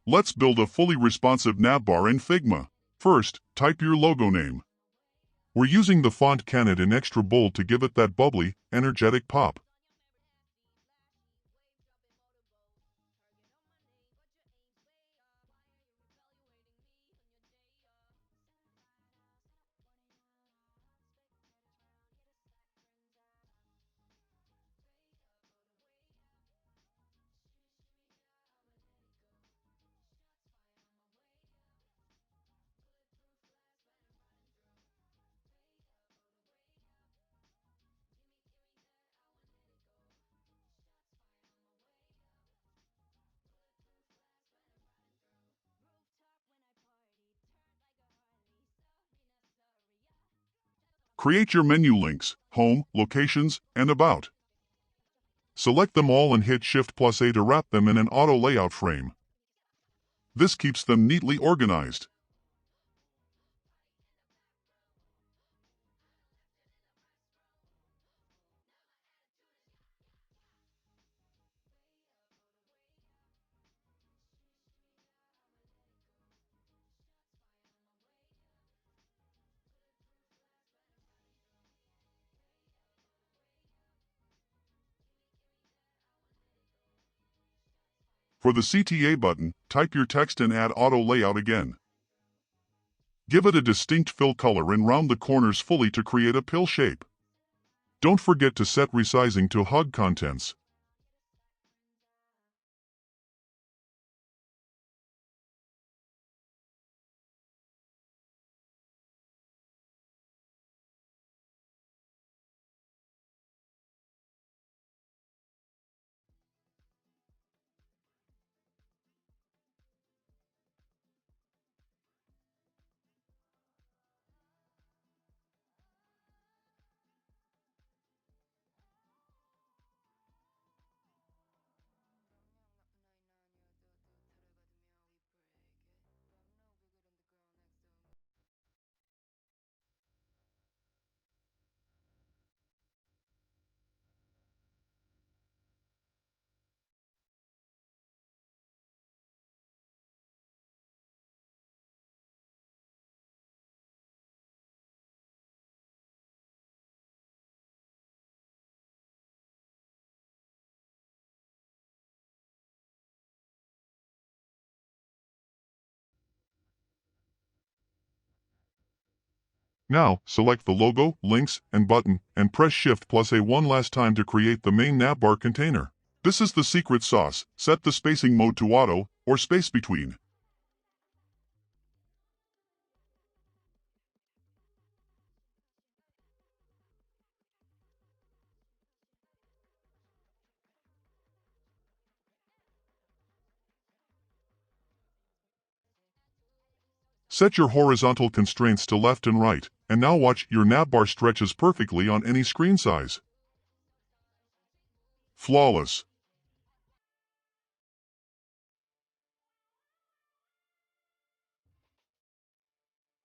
Let's build a fully responsive navbar in Figma. First, type your logo name. We're using the font Kanit in extra bold to give it that bubbly, energetic pop. Create your menu links, home, locations, and about. Select them all and hit Shift+A to wrap them in an auto layout frame. This keeps them neatly organized. For the CTA button, type your text and add auto layout again. Give it a distinct fill color and round the corners fully to create a pill shape. Don't forget to set resizing to hug contents. Now, select the logo, links, and button, and press Shift+A one last time to create the main navbar container. This is the secret sauce. Set the spacing mode to auto, or space between. Set your horizontal constraints to left and right, and now watch, your navbar stretches perfectly on any screen size. Flawless.